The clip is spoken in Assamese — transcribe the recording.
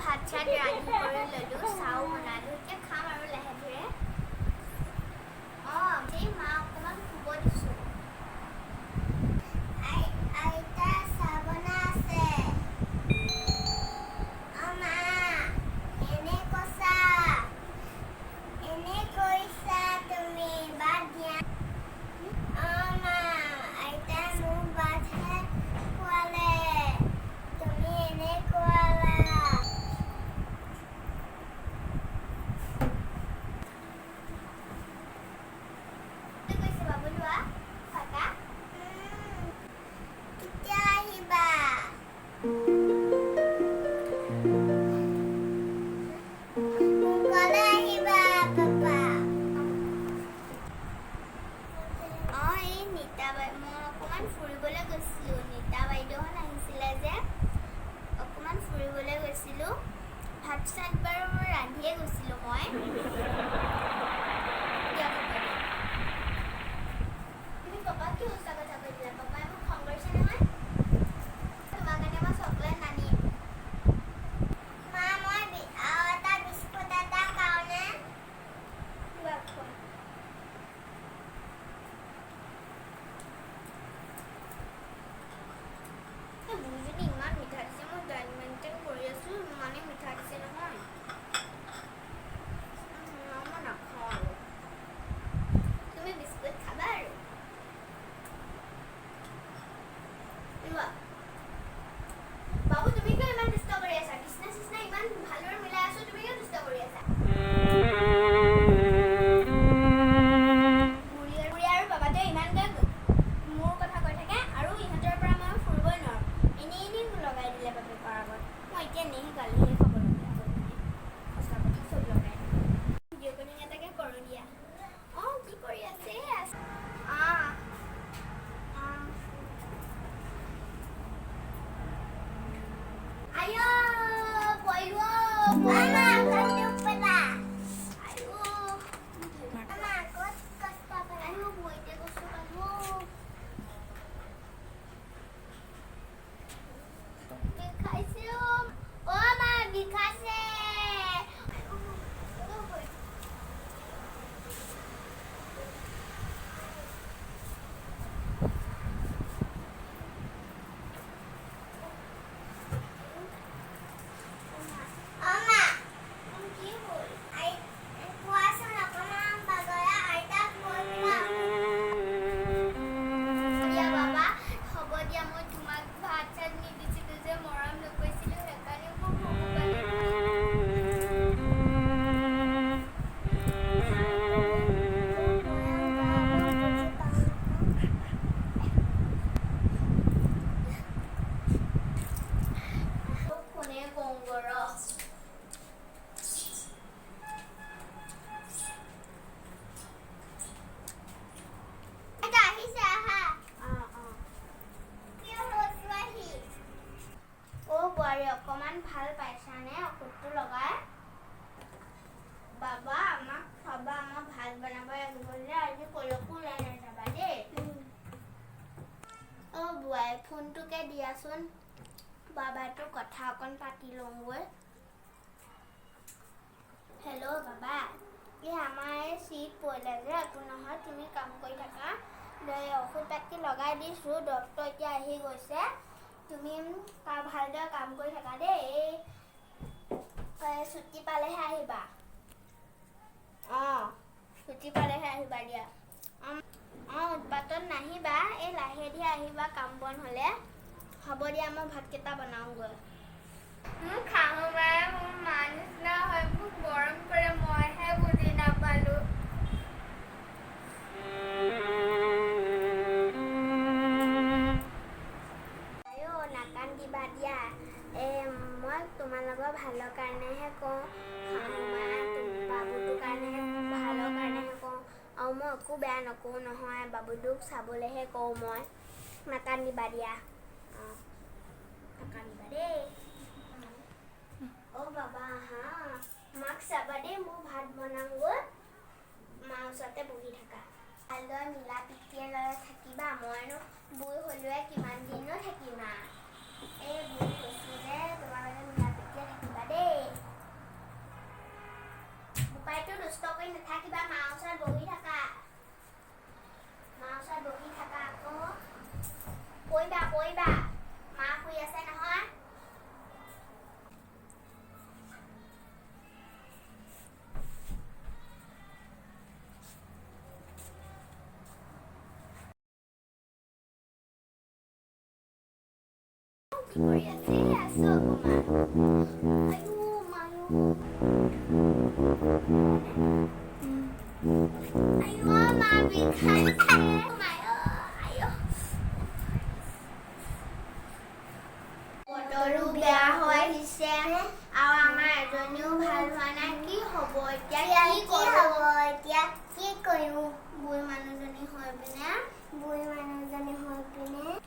ভাত চাত ৰান্ধি কৰি ল'লোঁ, চাও বনালোঁ, এতিয়া খাম আৰু লাহে ধীৰে। এই মা অকণমান শুব দিছোঁ। আইতা চাহ বনাই আছে। মা এনে কৈছা, এনে কৈছা তুমি বাদ দিয়া। মা আইতাই মোক ভাতহে খোৱালে, তুমি এনে খোৱালা। ফুৰিবলৈ গৈছিলোঁ, নীতা বাইদেউহঁত আহিছিলে যে, অকণমান ফুৰিবলৈ গৈছিলোঁ। ভাত চাত বাৰু ৰান্ধিয়ে গৈছিলোঁ মই। তুমি পাপাক কি সঁচা কথা কৈ দিলা? পাপাই মোক খং কৰিছে নহয়। তোমাৰ কাৰণে মই চকলেট নানিম। মা মই আৰু এটা বিস্কুট এটা খাওঁনে? খোৱা। বুজিনি ইমান মিঠা দিছে, মই ডাইনিং মেইনটেইন কৰি আছোঁ, ইমানেই মিঠা দিছে নহয়। মই নাখাওঁ আৰু। তুমি বিস্কুট খাবা আৰু। লোৱা। বাবু তুমি কিয় ইমান দুষ্ট কৰি আছা? কৃষ্ণা কৃষ্ণা ইমান ভালদৰে মিলাই আছোঁ, তুমি কিয় দুষ্ট কৰি আছা? বুঢ়ী আৰু বাবাটোৱে ইমানকৈ মোৰ কথা কৈ থাকে আৰু ইহঁতৰ পৰা মই ফুৰিবই নোৱাৰোঁ। এনেই লগাই দিলে বাপেকৰ আগত। মই এতিয়া নেহি গালিহে খাব লগীয়া হ'ল মানে। সঁচা কথা চব লগাই দিলে। ভিডিঅ' কলিং এটাকে কৰোঁ দিয়া। কি কৰি আছে? অকমান ভাল পাইছানে ঔষধটো লগাই? বাবা আমাক খাবা, আমাক ভাত বনাব লাগিব যে, আজি কলৈকো ওলাই নাযাবা দেই। বোৱাই ফোনটোকে দিয়াচোন, বাবাটো কথা অকণ পাতি লওঁগৈ। হেল্ল' বাবা, আমাৰ এই চিট পৰিলে যে, একো নহয় তুমি কাম কৰি থাকা। ঔষধ পাতি লগাই দিছোঁ, ডক্তৰ এতিয়া আহি গৈছে। তুমি ভালদৰে কাম কৰি থাকা দেই, এই ছুটি পালেহে আহিবা। অঁ ছুটি পালেহে আহিবা দিয়া অঁ উৎপাতত নাহিবা এই লাহে ধীৰে আহিবা কাম বন হ'লে হ'ব দিয়া মই ভাতকেইটা বনাওঁগৈ মোৰ খাওঁ মায়ে মোৰ মা নিচিনা হয় মোক মৰম কৰে মইহে বুজি নাপালোঁ নাকান্দিবা দিয়া মই তোমালোকৰ ভালৰ কাৰণেহে কওঁ বাবুটোৰ কাৰণেহে ভালৰ কাৰণেহে কওঁ আৰু মই একো বেয়া নকওঁ নহয় বাবুটোক চাবলৈহে কওঁ মই নাকান্দিবা দিয়া অঁ নাকান্দিবা দেই অ' বাবা হা মাক চাবা দেই মোৰ ভাত বনাওঁগৈ মাৰ ওচৰতে বহি থাকা ভালদৰে মিলা প্ৰীতিৰে লৈ থাকিবা মইনো বুঢ়ী হ'লোৱে কিমান দিনো থাকিম এই বুঢ়ী কৈছোঁ যে তোমালোকে মিলা প্ৰীতিৰে থাকিবা দেই বোপাইটো দুষ্ট কৰি নাথাকিবা মাৰ ওচৰত বহি থাকা আকৌ পৰিবা মা শুই আছে নহয় বতৰো বেয়া হৈ আহিছে আৰু আমাৰ এজনীও ভাল হোৱা নাই কি হ'ব এতিয়া কি কৰিম বুঢ়ী মানুহজনী হৈ পিনে